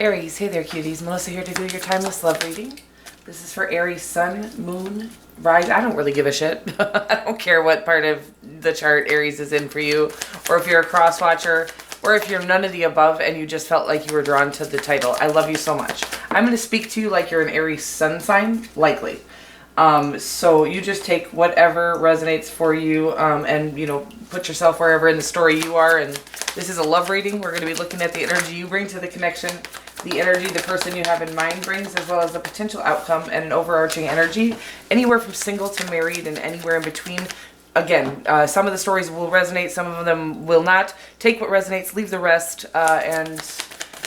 Aries, hey there cuties. Melissa here to do your timeless love reading. This is for Aries, Sun, Moon, Rise. I don't really give a shit. I don't care what part of the chart Aries is in for you, or if you're a cross watcher, or if you're none of the above and you just felt like you were drawn to the title. I love you so much. I'm going to speak to you like you're an Aries sun sign, likely. So you just take whatever resonates for you, and, you know, put yourself wherever in the story you are. And this is a love reading. We're going to be looking at the energy you bring to the connection, the energy the person you have in mind brings, as well as the potential outcome and an overarching energy, anywhere from single to married and anywhere in between. Again, some of the stories will resonate, some of them will not. Take what resonates, leave the rest, and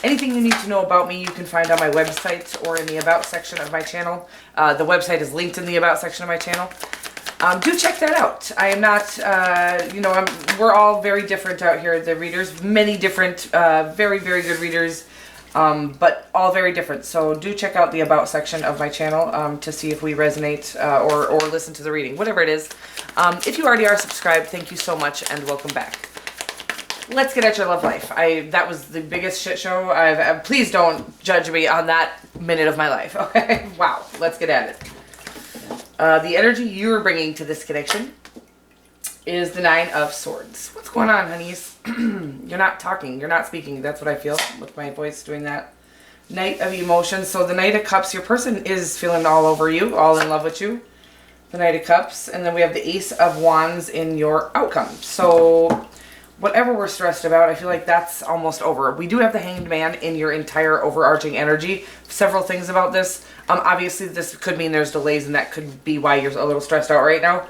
anything you need to know about me you can find on my website or in the About section of my channel. The website is linked in the About section of my channel. Do check that out. I am not, we're all very different out here, the readers. Many different, very, very good readers, but all very different. So do check out the About section of my channel to see if we resonate or listen to the reading, whatever it is. If you already are subscribed, thank you so much and welcome back. Let's get at your love life. That was the biggest shit show please don't judge me on that minute of my life, okay? Wow, let's get at it. The energy you're bringing to this connection is the Nine of Swords. What's going on, honeys? You're not talking, you're not speaking. That's what I feel with my voice doing that. Knight of Emotions. So the Knight of Cups, your person is feeling all over you, all in love with you. The Knight of Cups. And then we have the Ace of Wands in your outcome. So whatever we're stressed about, I feel like that's almost over. We do have the Hanged Man in your entire overarching energy. Several things about this. Obviously, this could mean there's delays, and that could be why you're a little stressed out right now.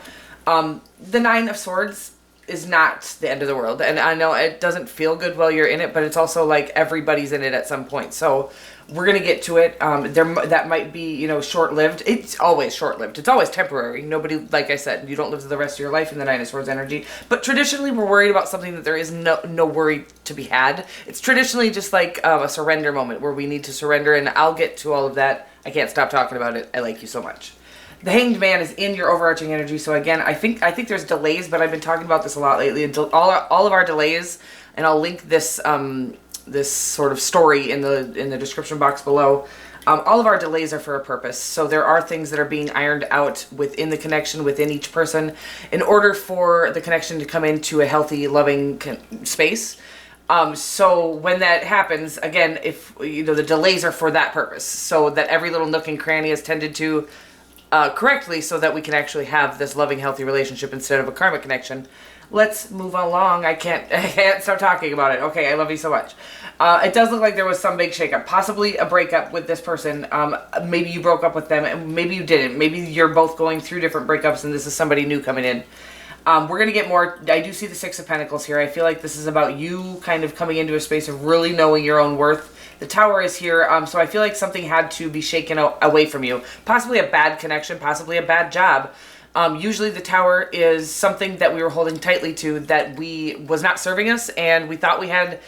The Nine of Swords is not the end of the world. And I know it doesn't feel good while you're in it, but it's also like everybody's in it at some point. So we're going to get to it. That might be, you know, short-lived. It's always short-lived. It's always temporary. Nobody, like I said, you don't live the rest of your life in the Nine of Swords energy. But traditionally, we're worried about something that there is no worry to be had. It's traditionally just like a surrender moment where we need to surrender, and I'll get to all of that. I can't stop talking about it. I like you so much. The Hanged Man is in your overarching energy. So again, I think there's delays, but I've been talking about this a lot lately. And all of our delays, and I'll link this this sort of story in the description box below. All of our delays are for a purpose. So there are things that are being ironed out within the connection, within each person, in order for the connection to come into a healthy, loving space. So when that happens, again, if you know the delays are for that purpose, so that every little nook and cranny is tended to correctly, so that we can actually have this loving, healthy relationship instead of a karmic connection. Let's move along. I can't stop talking about it. Okay, I love you so much. It does look like there was some big shakeup, possibly a breakup with this person. Maybe you broke up with them, and maybe you didn't. Maybe you're both going through different breakups, and this is somebody new coming in. We're going to get more. I do see the Six of Pentacles here. I feel like this is about you kind of coming into a space of really knowing your own worth. The Tower is here, so I feel like something had to be shaken away from you. Possibly a bad connection, possibly a bad job. Usually the Tower is something that we were holding tightly to that was not serving us, and we thought we had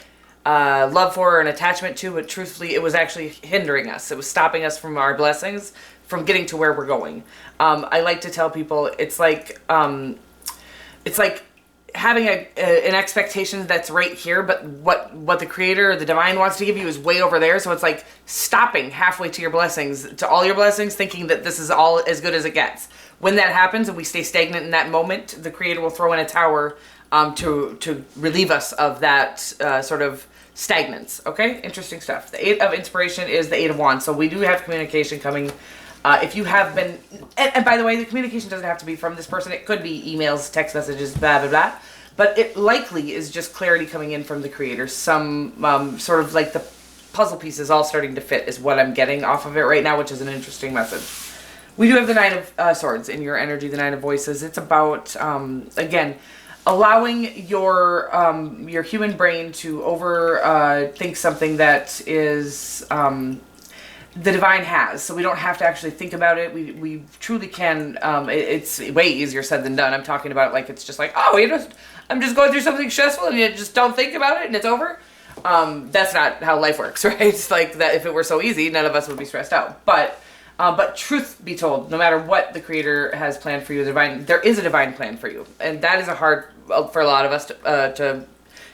love for or an attachment to, but truthfully it was actually hindering us. It was stopping us from our blessings, from getting to where we're going. I like to tell people it's like having an expectation that's right here, but what the Creator or the Divine wants to give you is way over there. So it's like stopping halfway to your blessings, to all your blessings, thinking that this is all as good as it gets. When that happens and we stay stagnant in that moment, the Creator will throw in a tower to relieve us of that sort of stagnance. Okay, interesting stuff. The Eight of Inspiration is the Eight of Wands. So we do have communication coming. If you have been, and by the way, the communication doesn't have to be from this person. It could be emails, text messages, blah, blah, blah. But it likely is just clarity coming in from the Creator. Some sort of like the puzzle pieces all starting to fit is what I'm getting off of it right now, which is an interesting message. We do have the Nine of Swords in your energy, the Nine of Voices. It's about, again, allowing your human brain to think something that is the Divine has. So we don't have to actually think about it. We truly can. It's way easier said than done. I'm talking about it like it's just like, oh, I'm just going through something stressful and you just don't think about it and it's over. That's not how life works, right? It's like that. If it were so easy, none of us would be stressed out. But truth be told, no matter what the Creator has planned for you, there is a divine plan for you. And that is hard for a lot of us to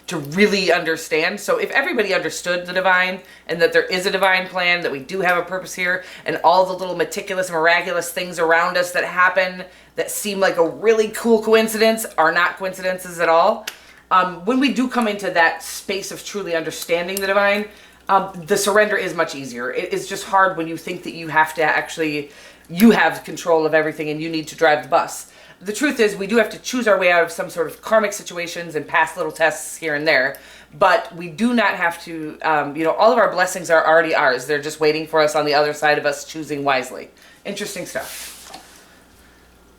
to really understand. So if everybody understood the divine and that there is a divine plan, that we do have a purpose here, and all the little meticulous, miraculous things around us that happen that seem like a really cool coincidence are not coincidences at all. When we do come into that space of truly understanding the divine, the surrender is much easier. It is just hard when you think that you have to actually, you have control of everything and you need to drive the bus. The truth is, we do have to choose our way out of some sort of karmic situations and pass little tests here and there, but we do not have to, all of our blessings are already ours. They're just waiting for us on the other side of us choosing wisely. Interesting stuff.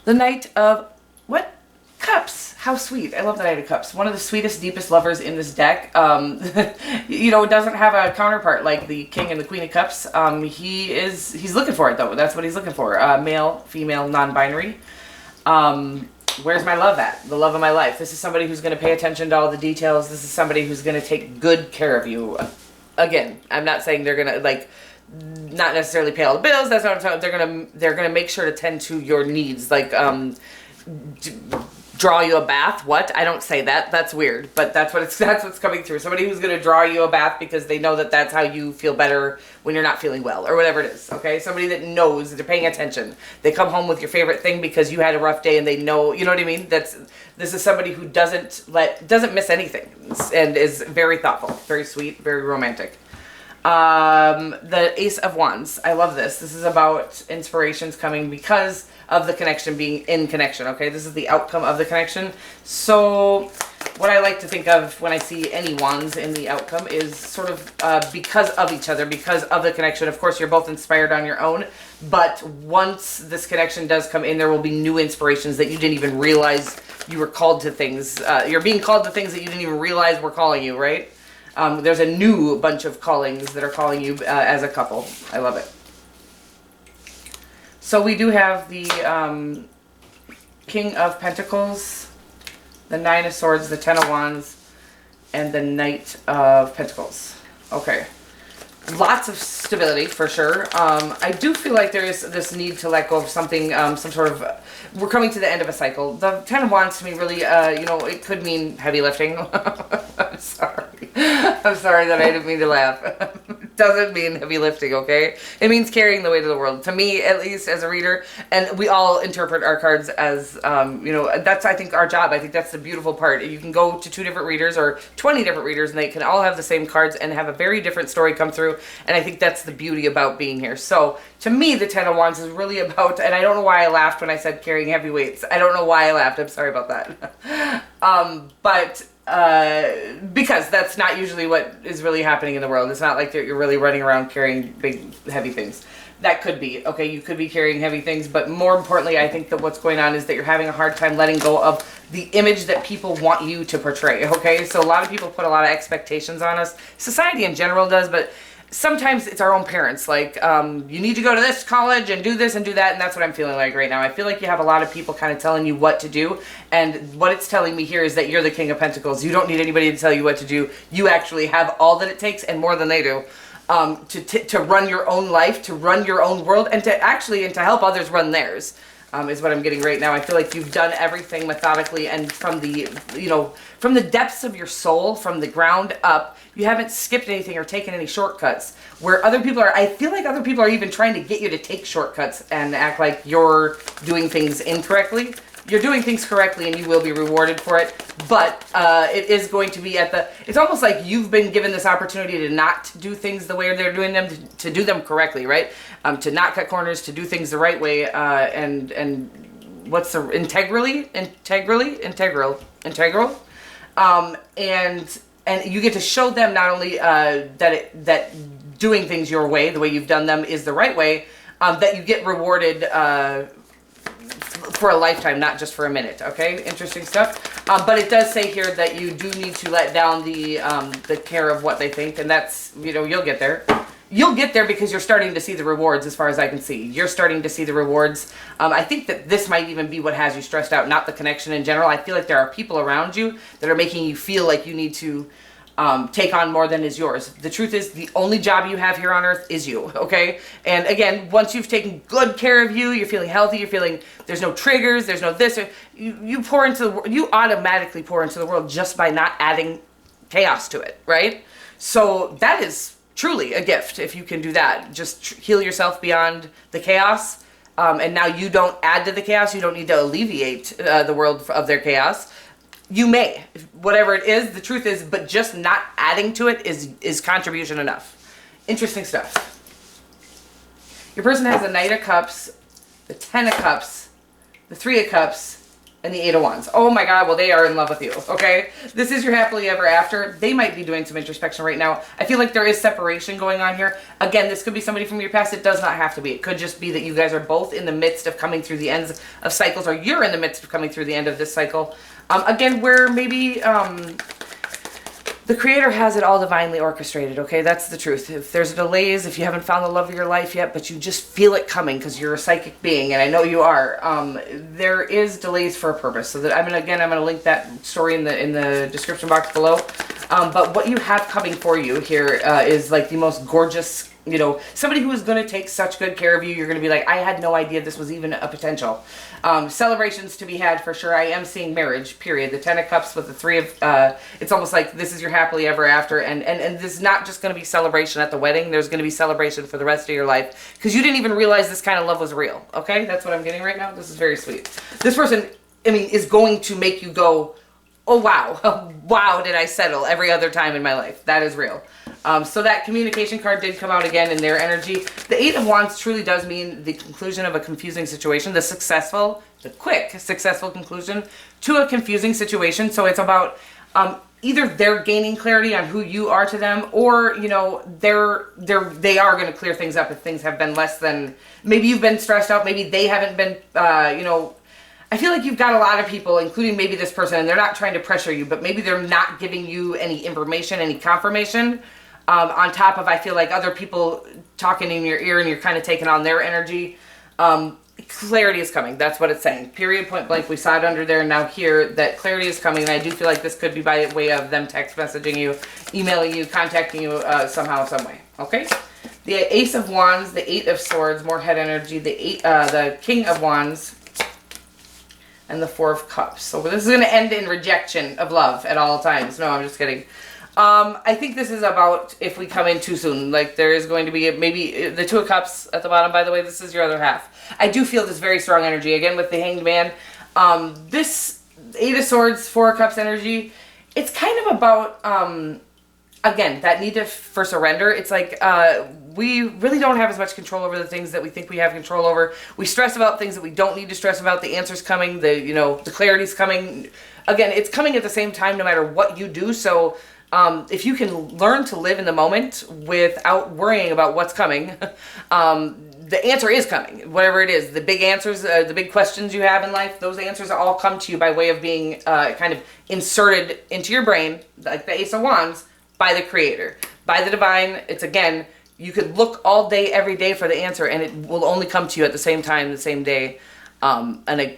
The Knight of, what? Cups. How sweet. I love the Knight of Cups. One of the sweetest, deepest lovers in this deck. It doesn't have a counterpart like the King and the Queen of Cups. He's looking for it though. That's what he's looking for. Male, female, non-binary. Where's my love at? The love of my life. This is somebody who's going to pay attention to all the details. This is somebody who's going to take good care of you. Again, I'm not saying they're going to not necessarily pay all the bills. That's not what I'm talking. They're gonna make sure to tend to your needs, draw you a bath. What? I don't say that. That's weird, but that's what's coming through. Somebody who's going to draw you a bath because they know that that's how you feel better when you're not feeling well or whatever it is. Okay. Somebody that knows that they're paying attention. They come home with your favorite thing because you had a rough day and they know, you know what I mean? This is somebody who doesn't miss anything and is very thoughtful, very sweet, very romantic. The Ace of Wands. I love this. This is about inspirations coming because of the connection being in connection. Okay, this is the outcome of the connection. So what I like to think of when I see any wands in the outcome is sort of because of each other, because of the connection. Of course, you're both inspired on your own, but once this connection does come in, there will be new inspirations that you didn't even realize you were called to things. You're being called to things that you didn't even realize were calling you, right? There's a new bunch of callings that are calling you as a couple. I love it. So we do have the King of Pentacles, the Nine of Swords, the Ten of Wands, and the Knight of Pentacles. Okay. Lots of stability for sure. I do feel like there is this need to let go of something, some sort of, we're coming to the end of a cycle. The Ten of Wands to me really, it could mean heavy lifting. I'm sorry. I'm sorry that I didn't mean to laugh. It doesn't mean heavy lifting, okay? It means carrying the weight of the world. To me, at least, as a reader, and we all interpret our cards as, that's, I think, our job. I think that's the beautiful part. You can go to 2 different readers or 20 different readers, and they can all have the same cards and have a very different story come through, and I think that's the beauty about being here. So, to me, the Ten of Wands is really about, and I don't know why I laughed when I said carrying heavy weights. I don't know why I laughed. I'm sorry about that. Because that's not usually what is really happening in the world. It's not like you're really running around carrying big, heavy things. That could be, okay, you could be carrying heavy things, but more importantly, I think that what's going on is that you're having a hard time letting go of the image that people want you to portray, okay? So a lot of people put a lot of expectations on us. Society in general does, but sometimes it's our own parents. Like, you need to go to this college and do this and do that, and that's what I'm feeling like right now. I feel like you have a lot of people kind of telling you what to do, and what it's telling me here is that you're the King of Pentacles. You don't need anybody to tell you what to do. You actually have all that it takes and more than they do to run your own life, to run your own world, and to help others run theirs. Is what I'm getting right now. I feel like you've done everything methodically and from the depths of your soul, from the ground up. You haven't skipped anything or taken any shortcuts. Where other people are, I feel like other people are even trying to get you to take shortcuts and act like you're doing things incorrectly. You're doing things correctly and you will be rewarded for it. But it is going to be it's almost like you've been given this opportunity to not do things the way they're doing them, to do them correctly, right? To not cut corners, to do things the right way, and what's the, integral. And you get to show them not only that doing things your way, the way you've done them is the right way, that you get rewarded for a lifetime, not just for a minute. Okay, interesting stuff. But it does say here that you do need to let down the care of what they think, and that's, you'll get there. You'll get there because you're starting to see the rewards, as far as I can see. You're starting to see the rewards. I think that this might even be what has you stressed out, not the connection in general. I feel like there are people around you that are making you feel like you need to take on more than is yours. The truth is, the only job you have here on earth is you, okay? And again, once you've taken good care of you, you're feeling healthy, you're feeling there's no triggers, there's no this, you automatically pour into the world just by not adding chaos to it, right? So that is truly a gift if you can do that. Just heal yourself beyond the chaos. And now you don't add to the chaos. You don't need to alleviate the world of their chaos. You may, whatever it is, the truth is, but just not adding to it is contribution enough. Interesting stuff. Your person has the Knight of Cups, the Ten of Cups, the Three of Cups, and the Eight of Wands. Oh my God, well, they are in love with you, okay? This is your happily ever after. They might be doing some introspection right now. I feel like there is separation going on here. Again, this could be somebody from your past. It does not have to be. It could just be that you guys are both in the midst of coming through the ends of cycles, or you're in the midst of coming through the end of this cycle. Again, where maybe the Creator has it all divinely orchestrated, okay? That's the truth. If there's delays, if you haven't found the love of your life yet, but you just feel it coming because you're a psychic being, and I know you are, there is delays for a purpose. So that I'm gonna link that story in the description box below. But what you have coming for you here is like the most gorgeous, you know, somebody who is going to take such good care of you. You're going to be like, I had no idea this was even a potential. Celebrations to be had for sure. I am seeing marriage, period. The Ten of Cups with the Three of, it's almost like this is your happily ever after. And this is not just going to be celebration at the wedding. There's going to be celebration for the rest of your life because you didn't even realize this kind of love was real. Okay. That's what I'm getting right now. This is very sweet. This person, I mean, is going to make you go, oh, wow. Wow, did I settle every other time in my life. That is real. So that communication card did come out again in their energy. The Eight of Wands truly does mean the conclusion of a confusing situation, the quick, successful conclusion to a confusing situation. So it's about either they're gaining clarity on who you are to them, or, you know, they are going to clear things up if things have been less than, maybe you've been stressed out, maybe they haven't been, you know, I feel like you've got a lot of people, including maybe this person, and they're not trying to pressure you, but maybe they're not giving you any information, any confirmation. On top of, I feel like other people talking in your ear and you're kind of taking on their energy. Clarity is coming. That's what it's saying. Period, point blank. We saw it under there and now here that clarity is coming. And I do feel like this could be by way of them text messaging you, emailing you, contacting you somehow, some way. Okay? The Ace of Wands, the Eight of Swords, more head energy, the King of Wands, and the Four of Cups. So this is going to end in rejection of love at all times. No, I'm just kidding. I think this is about if we come in too soon. Like there is going to be maybe the Two of Cups at the bottom. By the way, this is your other half. I do feel this very strong energy again with the Hanged Man. This Eight of Swords, Four of Cups energy. It's kind of about again that need for surrender. It's like we really don't have as much control over the things that we think we have control over. We stress about things that we don't need to stress about. The answer's coming. The clarity's coming. Again, it's coming at the same time no matter what you do. So. If you can learn to live in the moment without worrying about what's coming, the answer is coming, whatever it is. The big answers, the big questions you have in life, those answers all come to you by way of being kind of inserted into your brain, like the Ace of Wands, by the Creator, by the Divine. It's again, you could look all day, every day for the answer, and it will only come to you at the same time, the same day,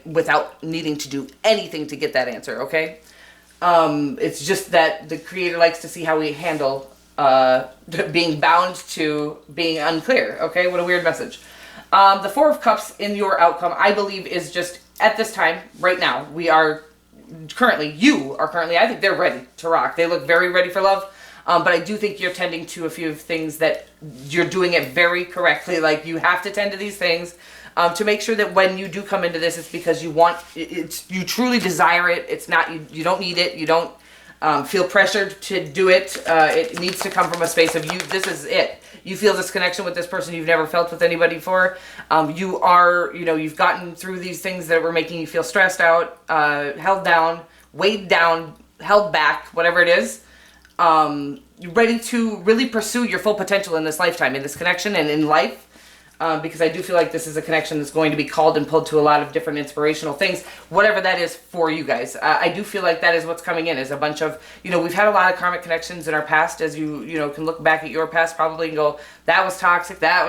without needing to do anything to get that answer, okay? It's just that the Creator likes to see how we handle being bound to being unclear. Okay, what a weird message. The Four of Cups in your outcome, I believe, is just at this time, right now, you are currently, I think they're ready to rock. They look very ready for love. But I do think you're tending to a few things that you're doing it very correctly. Like you have to tend to these things. To make sure that when you do come into this, it's because you want it, you truly desire it. It's not, you don't need it. You don't feel pressured to do it. It needs to come from a space of you. This is it. You feel this connection with this person you've never felt with anybody before. You are, you've gotten through these things that were making you feel stressed out, held down, weighed down, held back, whatever it is. You're ready to really pursue your full potential in this lifetime, in this connection and in life. Because I do feel like this is a connection that's going to be called and pulled to a lot of different inspirational things, whatever that is for you guys. I do feel like that is what's coming in, is a bunch of, we've had a lot of karmic connections in our past, as you can look back at your past probably and go, that was toxic, that,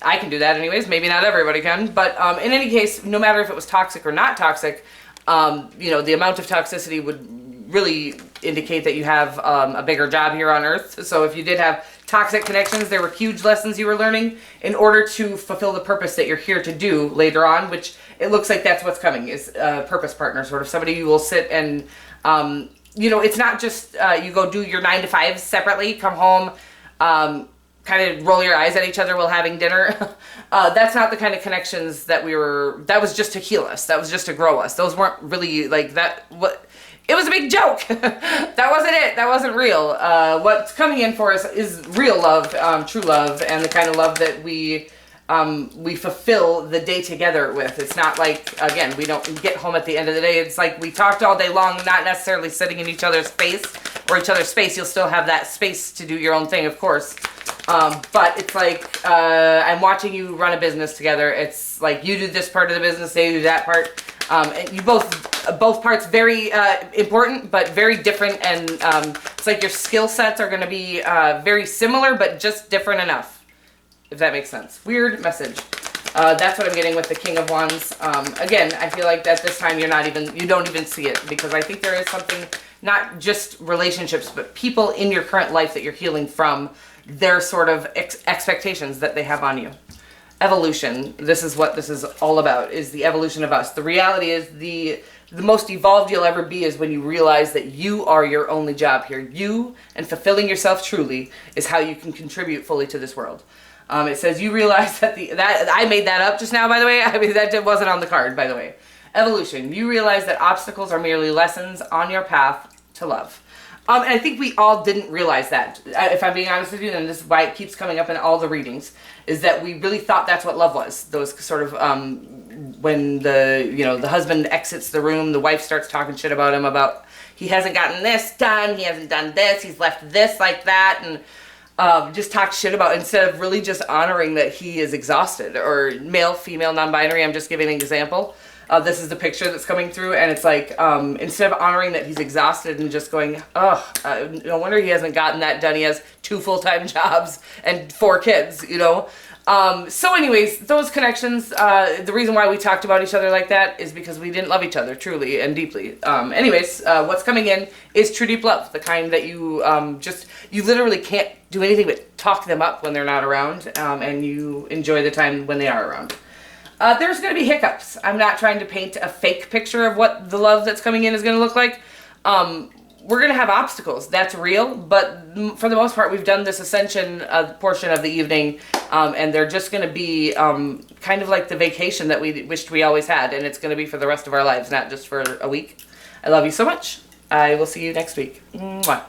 I can do that anyways, maybe not everybody can, but in any case, no matter if it was toxic or not toxic, the amount of toxicity would really indicate that you have a bigger job here on Earth. So if you did have toxic connections, there were huge lessons you were learning in order to fulfill the purpose that you're here to do later on, which it looks like that's what's coming, is a purpose partner, sort of somebody you will sit and you know, it's not just you go do your 9 to 5 separately, come home, kind of roll your eyes at each other while having dinner. That's not the kind of connections that that was just to heal us. That was just to grow us. Those weren't really like that. It was a big joke. That wasn't it. That wasn't real. What's coming in for us is real love, true love, and the kind of love that we fulfill the day together with. It's not like, again, we don't get home at the end of the day. It's like we talked all day long, not necessarily sitting in each other's face or each other's space. You'll still have that space to do your own thing, of course. But it's like, I'm watching you run a business together. It's like you do this part of the business, they do that part. And you both parts very important, but very different. And it's like your skill sets are going to be very similar, but just different enough. If that makes sense. Weird message. That's what I'm getting with the King of Wands. Again, I feel like at this time you don't even see it, because I think there is something, not just relationships, but people in your current life that you're healing from their sort of expectations that they have on you. Evolution. This is what this is all about, is the evolution of us. The reality is the most evolved you'll ever be is when you realize that you are your only job here. You and fulfilling yourself truly is how you can contribute fully to this world. It says you realize that I made that up just now, by the way. I mean, that wasn't on the card, by the way. Evolution. You realize that obstacles are merely lessons on your path to love. And I think we all didn't realize that. If I'm being honest with you, and this is why it keeps coming up in all the readings, is that we really thought that's what love was. Those sort of, when the husband exits the room, the wife starts talking shit about him, about he hasn't gotten this done, he hasn't done this, he's left this like that, and just talk shit about, instead of really just honoring that he is exhausted, or male, female, non-binary. I'm just giving an example. This is the picture that's coming through, and it's like, instead of honoring that he's exhausted and just going, no wonder he hasn't gotten that done. He has 2 full-time jobs and 4 kids, you know? So anyways, those connections, the reason why we talked about each other like that is because we didn't love each other truly and deeply. What's coming in is true deep love, the kind that you you literally can't do anything but talk them up when they're not around, and you enjoy the time when they are around. There's going to be hiccups. I'm not trying to paint a fake picture of what the love that's coming in is going to look like. We're going to have obstacles. That's real. But for the most part, we've done this ascension portion of the evening, and they're just going to be kind of like the vacation that we wished we always had. And it's going to be for the rest of our lives, not just for a week. I love you so much. I will see you next week. Mwah.